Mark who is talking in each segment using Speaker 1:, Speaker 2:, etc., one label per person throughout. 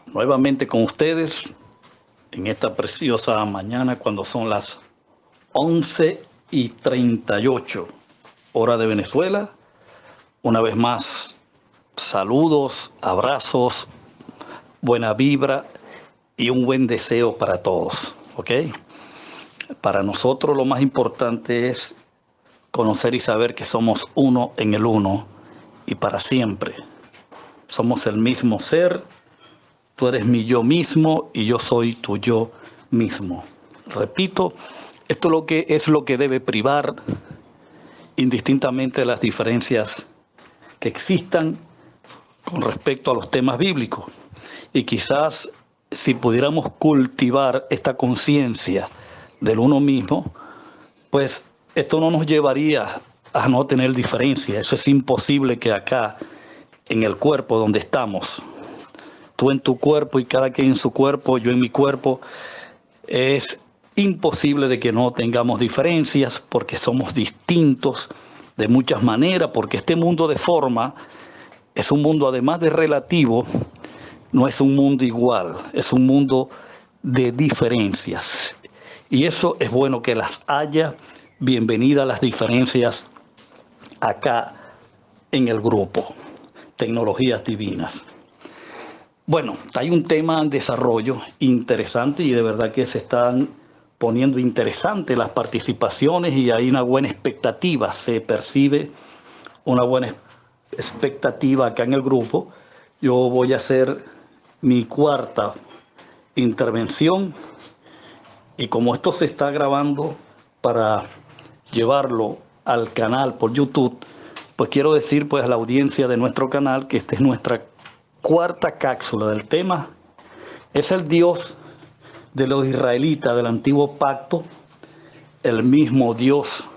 Speaker 1: nuevamente con ustedes en esta preciosa mañana cuando son las 11:38 hora de Venezuela. Una vez más, saludos, abrazos, buena vibra y un buen deseo para todos, ¿ok? Para nosotros lo más importante es conocer y saber que somos uno en el uno y para siempre. Somos el mismo ser. Tú eres mi yo mismo y yo soy tu yo mismo. Repito, esto es lo que debe privar indistintamente de las diferencias que existan con respecto a los temas bíblicos. Y quizás si pudiéramos cultivar esta conciencia del uno mismo, pues esto no nos llevaría a no tener diferencia. Eso es imposible que acá, en el cuerpo donde estamos, tú en tu cuerpo y cada quien en su cuerpo, yo en mi cuerpo, es imposible de que no tengamos diferencias porque somos distintos de muchas maneras, porque este mundo de forma es un mundo, además de relativo, no es un mundo igual, es un mundo de diferencias. Y eso es bueno que las haya. Bienvenida a las diferencias acá en el grupo Tecnologías Divinas. Bueno, hay un tema en desarrollo interesante y de verdad que se están poniendo interesantes las participaciones y hay una buena expectativa, se percibe una buena expectativa acá en el grupo. Yo voy a hacer mi cuarta intervención y como esto se está grabando para llevarlo al canal por YouTube, pues quiero decir pues a la audiencia de nuestro canal que esta es nuestra cuarta cápsula del tema. Es el Dios de los israelitas del antiguo pacto, el mismo Dios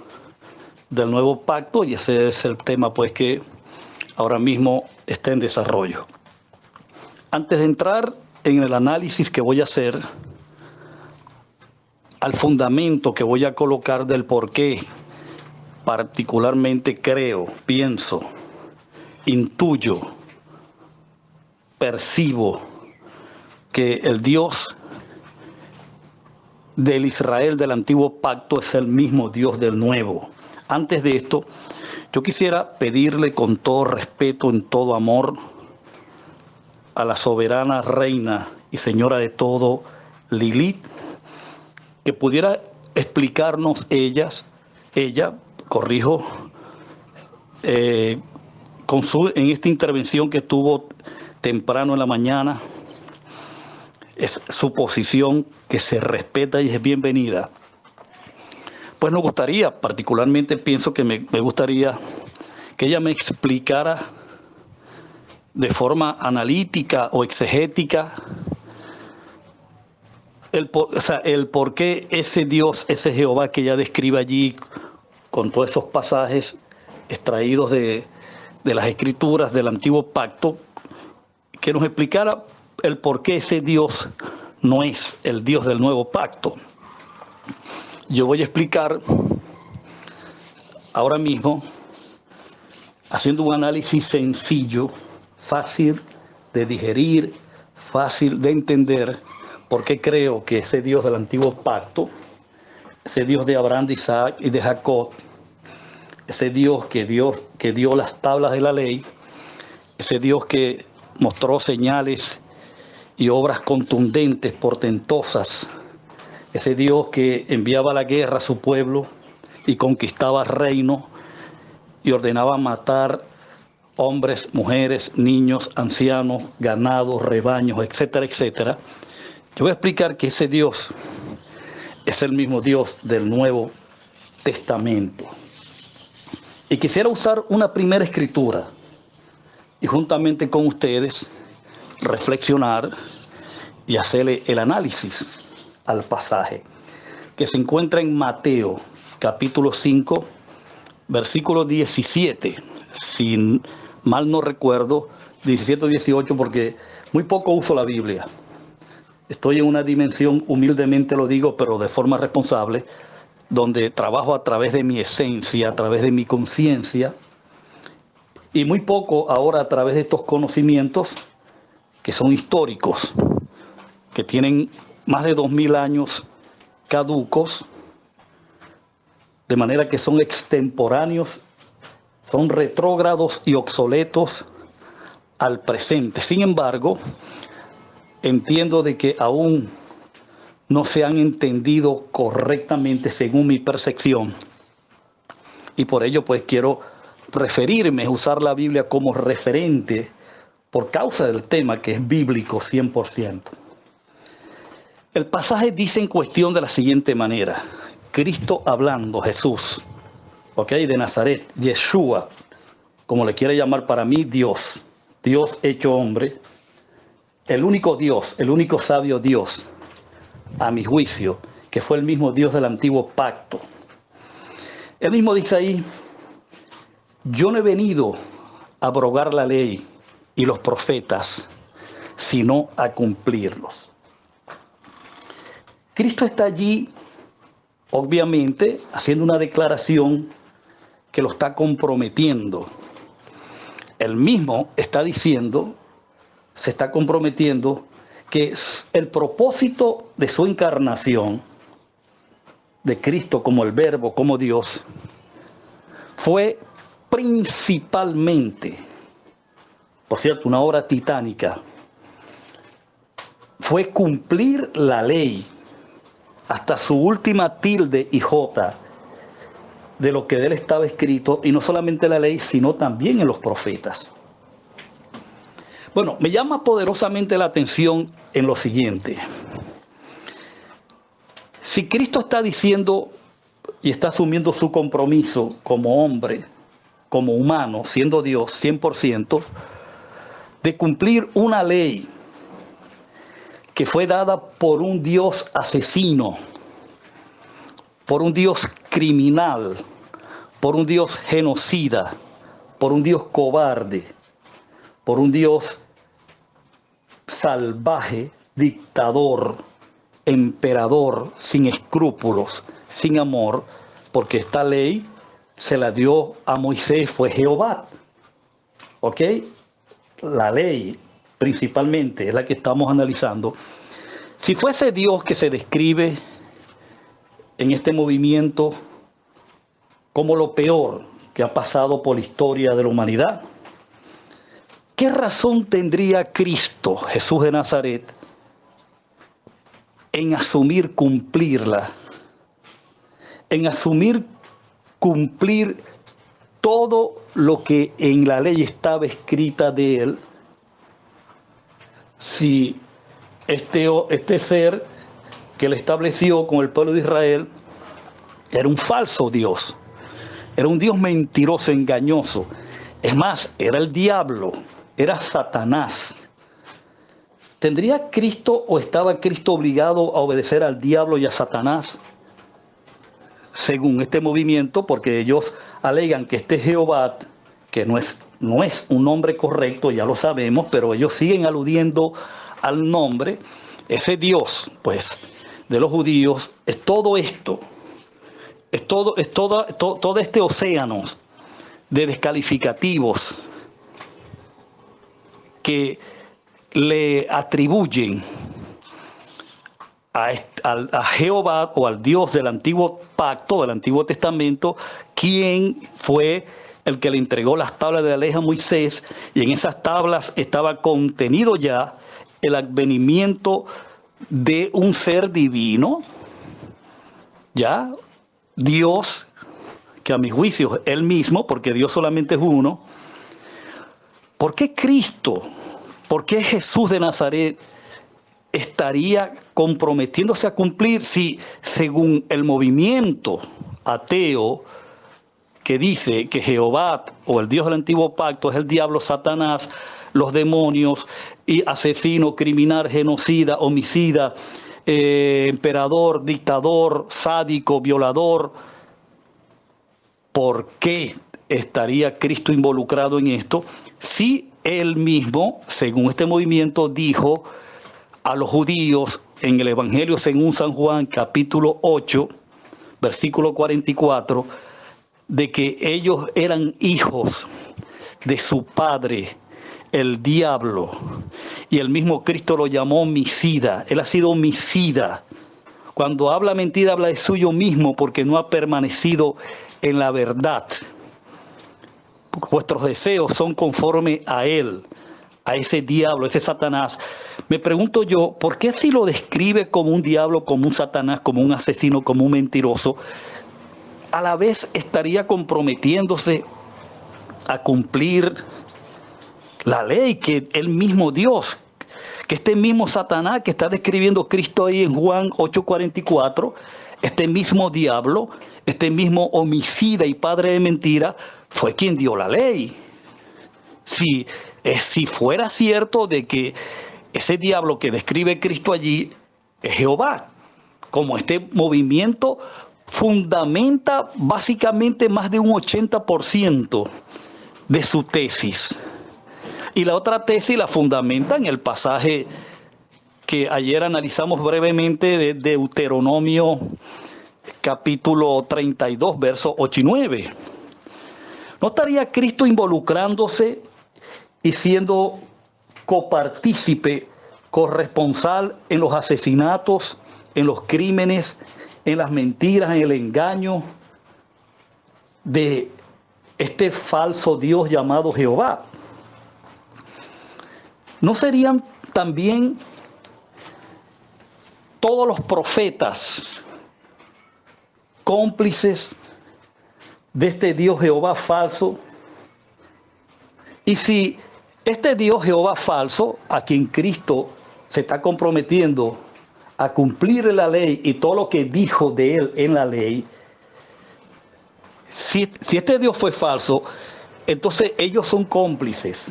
Speaker 1: del nuevo pacto, y ese es el tema pues que ahora mismo está en desarrollo. Antes de entrar en el análisis que voy a hacer, al fundamento que voy a colocar del por qué particularmente creo, pienso, intuyo, percibo que el Dios del Israel del antiguo pacto es el mismo Dios del nuevo. Antes de esto, yo quisiera pedirle con todo respeto, en todo amor, a la soberana reina y señora de todo, Lilith, que pudiera explicarnos ella, corrijo, en esta intervención que tuvo temprano en la mañana, es su posición que se respeta y es bienvenida. Pues nos gustaría, particularmente pienso que me gustaría que ella me explicara de forma analítica o exegética el por qué ese Dios, ese Jehová que ella describe allí con todos esos pasajes extraídos de las escrituras del antiguo pacto, que nos explicara el por qué ese Dios no es el Dios del nuevo pacto. Yo voy a explicar ahora mismo, haciendo un análisis sencillo, fácil de digerir, fácil de entender, por qué creo que ese Dios del antiguo pacto, ese Dios de Abraham, de Isaac y de Jacob, ese Dios que dio las tablas de la ley, ese Dios que mostró señales y obras contundentes, portentosas, ese Dios que enviaba a la guerra a su pueblo y conquistaba reino y ordenaba matar hombres, mujeres, niños, ancianos, ganados, rebaños, etcétera, etcétera. Yo voy a explicar que ese Dios es el mismo Dios del Nuevo Testamento. Y quisiera usar una primera escritura y juntamente con ustedes reflexionar y hacerle el análisis al pasaje que se encuentra en Mateo capítulo 5 versículo 17, si mal no recuerdo, 17 o 18, porque muy poco uso la Biblia. Estoy en una dimensión, humildemente lo digo, pero de forma responsable, donde trabajo a través de mi esencia, a través de mi conciencia, y muy poco ahora a través de estos conocimientos que son históricos, que tienen más de 2000 años caducos, de manera que son extemporáneos, son retrógrados y obsoletos al presente. Sin embargo, entiendo de que aún no se han entendido correctamente según mi percepción, y por ello pues quiero referirme, usar la Biblia como referente por causa del tema que es bíblico 100%. El pasaje dice en cuestión de la siguiente manera: Cristo hablando, Jesús, de Nazaret, Yeshua, como le quiere llamar para mí, Dios hecho hombre, el único Dios, el único sabio Dios, a mi juicio, que fue el mismo Dios del antiguo pacto. Él mismo dice ahí: yo no he venido a abrogar la ley y los profetas, sino a cumplirlos. Cristo está allí, obviamente, haciendo una declaración que lo está comprometiendo. Él mismo está diciendo, se está comprometiendo, que el propósito de su encarnación, de Cristo como el Verbo, como Dios, fue principalmente, por cierto, una obra titánica, fue cumplir la ley hasta su última tilde y jota de lo que de él estaba escrito, y no solamente la ley, sino también en los profetas. Bueno, me llama poderosamente la atención en lo siguiente. Si Cristo está diciendo y está asumiendo su compromiso como hombre, como humano, siendo Dios 100%, de cumplir una ley que fue dada por un Dios asesino, por un Dios criminal, por un Dios genocida, por un Dios cobarde, por un Dios salvaje, dictador, emperador, sin escrúpulos, sin amor, porque esta ley se la dio a Moisés, fue Jehová. ¿Ok? La ley principalmente es la que estamos analizando. Si fuese Dios que se describe en este movimiento como lo peor que ha pasado por la historia de la humanidad, ¿qué razón tendría Cristo, Jesús de Nazaret, en asumir cumplirla? En asumir cumplir todo lo que en la ley estaba escrita de él, si este ser que él estableció con el pueblo de Israel era un falso Dios, era un Dios mentiroso, engañoso. Es más, era el diablo, era Satanás. ¿Tendría Cristo o estaba Cristo obligado a obedecer al diablo y a Satanás? Según este movimiento, porque ellos alegan que este Jehová, que no es un nombre correcto, ya lo sabemos, pero ellos siguen aludiendo al nombre, ese Dios, pues, de los judíos, es todo esto, todo este océano de descalificativos que le atribuyen a Jehová o al Dios del antiguo pacto, del Antiguo Testamento, quien fue el que le entregó las tablas de la ley a Moisés, y en esas tablas estaba contenido ya el advenimiento de un ser divino, ya Dios, que a mi juicio él mismo, porque Dios solamente es uno. ¿Por qué Cristo, por qué Jesús de Nazaret estaría comprometiéndose a cumplir si, según el movimiento ateo que dice que Jehová o el Dios del antiguo pacto es el diablo, Satanás, los demonios, y asesino, criminal, genocida, homicida, emperador, dictador, sádico, violador? ¿Por qué estaría Cristo involucrado en esto si él mismo, según este movimiento, dijo a los judíos en el Evangelio según San Juan, capítulo 8, versículo 44, de que ellos eran hijos de su padre, el diablo. Y el mismo Cristo lo llamó homicida. Él ha sido homicida. Cuando habla mentira, habla de suyo mismo porque no ha permanecido en la verdad. Vuestros deseos son conforme a él, a ese diablo, ese Satanás. Me pregunto yo, ¿por qué si lo describe como un diablo, como un Satanás, como un asesino, como un mentiroso, a la vez estaría comprometiéndose a cumplir la ley que el mismo Dios, que este mismo Satanás que está describiendo Cristo ahí en Juan 8:44, este mismo diablo, este mismo homicida y padre de mentira, fue quien dio la ley? Si fuera cierto de que ese diablo que describe Cristo allí es Jehová, como este movimiento fundamenta básicamente más de un 80% de su tesis. Y la otra tesis la fundamenta en el pasaje que ayer analizamos brevemente de Deuteronomio capítulo 32, versos 8 y 9. ¿No estaría Cristo involucrándose y siendo copartícipe, corresponsal en los asesinatos, en los crímenes, en las mentiras, en el engaño de este falso Dios llamado Jehová? ¿No serían también todos los profetas cómplices de este Dios Jehová falso? Y si este Dios Jehová falso, a quien Cristo se está comprometiendo a cumplir la ley y todo lo que dijo de él en la ley, si este Dios fue falso, entonces ellos son cómplices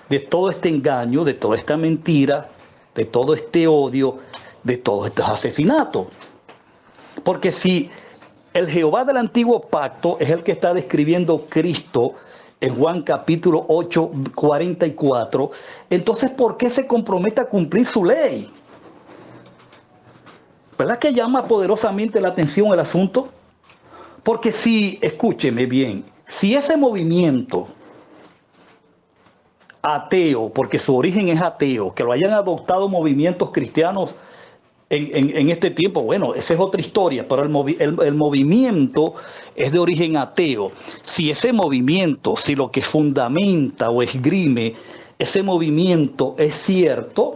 Speaker 1: de todo este engaño, de toda esta mentira, de todo este odio, de todos estos asesinatos. Porque si el Jehová del antiguo pacto es el que está describiendo Cristo en Juan capítulo 8, 44, entonces ¿por qué se compromete a cumplir su ley? ¿Verdad que llama poderosamente la atención el asunto? Porque si, escúcheme bien, si ese movimiento ateo, porque su origen es ateo, que lo hayan adoptado movimientos cristianos en este tiempo, bueno, esa es otra historia, pero el movimiento es de origen ateo. Si ese movimiento, si lo que fundamenta o esgrime ese movimiento es cierto,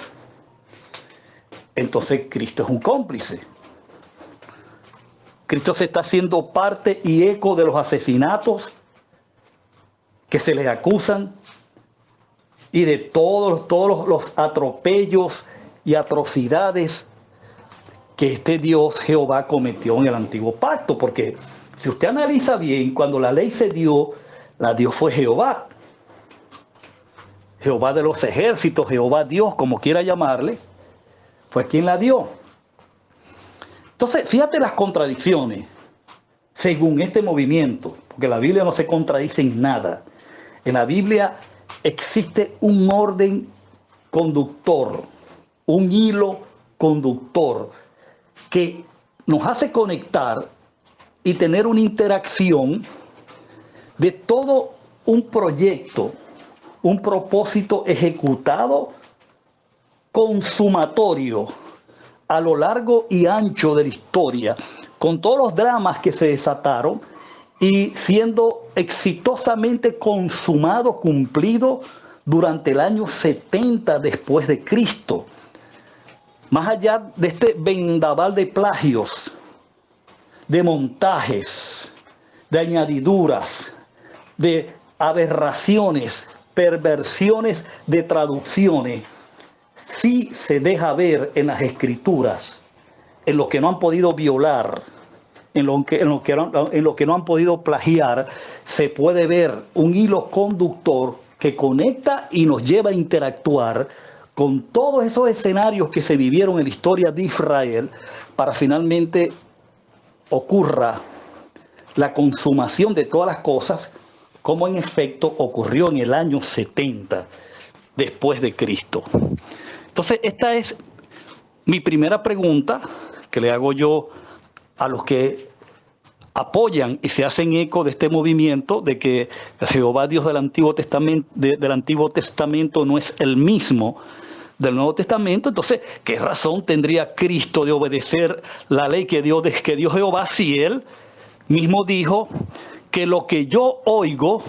Speaker 1: entonces Cristo es un cómplice. Cristo se está haciendo parte y eco de los asesinatos que se les acusan y de todos los atropellos y atrocidades que este Dios Jehová cometió en el antiguo pacto. Porque si usted analiza bien, cuando la ley se dio, la dio fue Jehová. Jehová de los ejércitos, Jehová Dios, como quiera llamarle, fue quien la dio. Entonces, fíjate las contradicciones según este movimiento, porque la Biblia no se contradice en nada. En la Biblia existe un orden conductor, un hilo conductor que nos hace conectar y tener una interacción de todo un proyecto, un propósito ejecutado, consumatorio, a lo largo y ancho de la historia, con todos los dramas que se desataron y siendo exitosamente consumado, cumplido durante el año 70 después de Cristo. Más allá de este vendaval de plagios, de montajes, de añadiduras, de aberraciones, perversiones de traducciones, sí se deja ver en las escrituras, en lo que no han podido violar, en lo que no han podido plagiar, se puede ver un hilo conductor que conecta y nos lleva a interactuar con todos esos escenarios que se vivieron en la historia de Israel para finalmente ocurra la consumación de todas las cosas, como en efecto ocurrió en el año 70 después de Cristo. Entonces, esta es mi primera pregunta que le hago yo a los que apoyan y se hacen eco de este movimiento de que el Jehová Dios del Antiguo Testamento no es el mismo del Nuevo Testamento. Entonces, ¿qué razón tendría Cristo de obedecer la ley que dio Jehová si él mismo dijo que lo que yo oigo,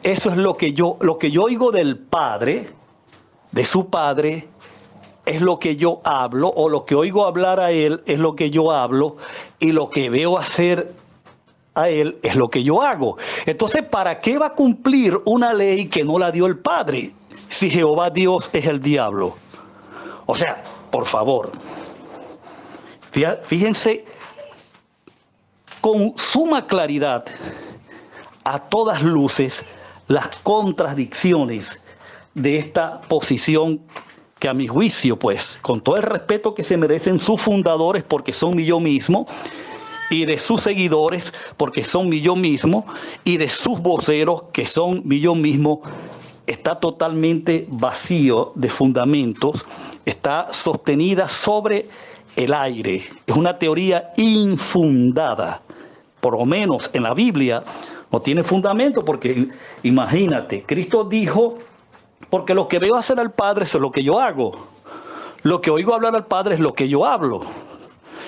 Speaker 1: eso es lo que yo oigo del Padre, de su Padre, es lo que yo hablo, o lo que oigo hablar a él es lo que yo hablo, y lo que veo hacer a él es lo que yo hago? Entonces, ¿para qué va a cumplir una ley que no la dio el Padre si Jehová Dios es el diablo? O sea, por favor, fíjense con suma claridad, a todas luces, las contradicciones de esta posición que, a mi juicio, pues, con todo el respeto que se merecen sus fundadores, porque son mi yo mismo, y de sus seguidores, porque son mi yo mismo, y de sus voceros, que son mi yo mismo, está totalmente vacío de fundamentos, está sostenida sobre el aire. Es una teoría infundada, por lo menos en la Biblia no tiene fundamento, porque imagínate, Cristo dijo: porque lo que veo hacer al Padre es lo que yo hago, lo que oigo hablar al Padre es lo que yo hablo.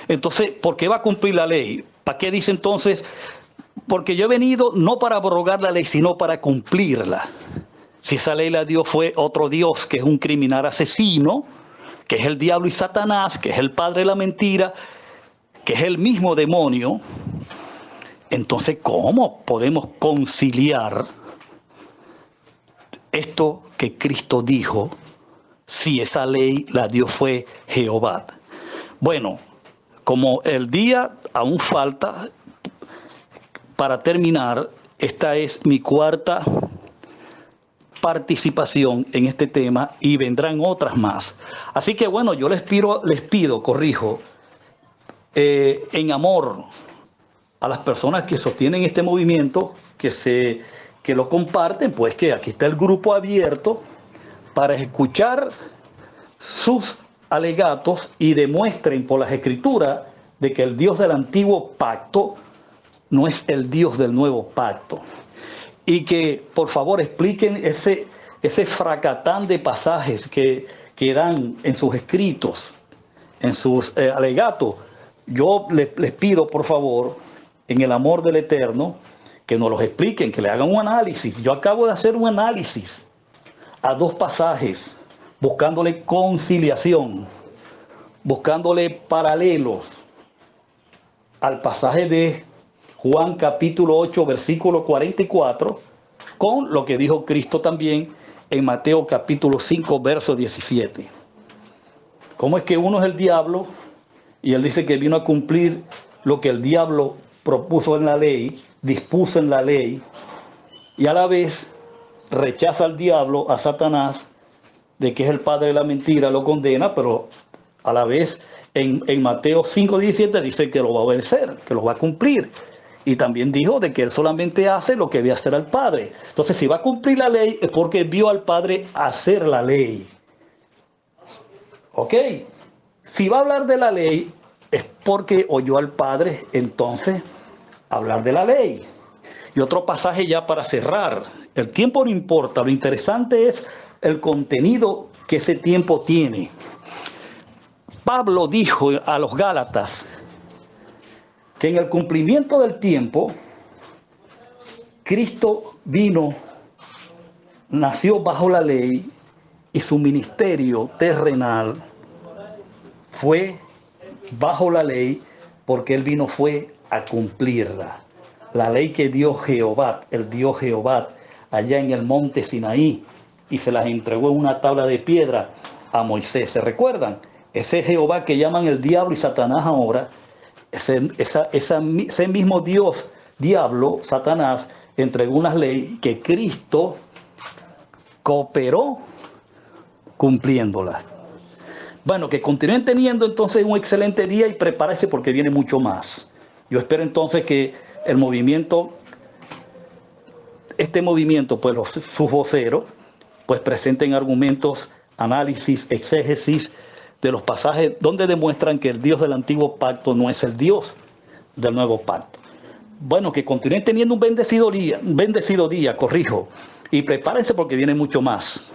Speaker 1: Entonces, ¿por qué va a cumplir la ley? ¿Para qué dice entonces? Porque yo he venido no para abrogar la ley, sino para cumplirla. Si esa ley la dio fue otro Dios, que es un criminal asesino, que es el diablo y Satanás, que es el padre de la mentira, que es el mismo demonio, entonces, ¿cómo podemos conciliar esto que Cristo dijo si esa ley la dio fue Jehová? Bueno, como el día aún falta para terminar, esta es mi cuarta participación en este tema y vendrán otras más. Así que bueno, yo les pido, en amor a las personas que sostienen este movimiento, que lo comparten, pues que aquí está el grupo abierto para escuchar sus alegatos y demuestren por las escrituras de que el Dios del antiguo pacto no es el Dios del nuevo pacto. Y que por favor expliquen ese fracatán de pasajes que dan en sus escritos, en sus alegatos. Yo les pido por favor, en el amor del Eterno, que nos los expliquen, que le hagan un análisis. Yo acabo de hacer un análisis a dos pasajes, buscándole conciliación, buscándole paralelos al pasaje de Juan capítulo 8, versículo 44, con lo que dijo Cristo también en Mateo capítulo 5, verso 17. ¿Cómo es que uno es el diablo? Y él dice que vino a cumplir lo que el diablo propuso en la ley, dispuso en la ley, y a la vez rechaza al diablo, a Satanás, de que es el padre de la mentira, lo condena, pero a la vez en Mateo 5:17 dice que lo va a obedecer, que lo va a cumplir. Y también dijo de que él solamente hace lo que ve hacer al Padre. Entonces, si va a cumplir la ley, es porque vio al Padre hacer la ley. ¿Ok? Si va a hablar de la ley, es porque oyó al Padre, entonces, hablar de la ley. Y otro pasaje ya para cerrar. El tiempo no importa, lo interesante es el contenido que ese tiempo tiene. Pablo dijo a los Gálatas que en el cumplimiento del tiempo, Cristo vino, nació bajo la ley y su ministerio terrenal fue bajo la ley porque él vino fue a cumplirla. La ley que dio Jehová, el Dios Jehová, allá en el monte Sinaí, y se las entregó en una tabla de piedra a Moisés. ¿Se recuerdan? Ese Jehová que llaman el diablo y Satanás ahora, ese mismo Dios, diablo, Satanás, entregó una ley que Cristo cooperó cumpliéndolas. Bueno, que continúen teniendo entonces un excelente día y prepárese porque viene mucho más. Yo espero entonces que el movimiento, pues sus voceros, pues presenten argumentos, análisis, exégesis de los pasajes donde demuestran que el Dios del antiguo pacto no es el Dios del nuevo pacto. Bueno, que continúen teniendo un bendecido día, corrijo, y prepárense porque viene mucho más.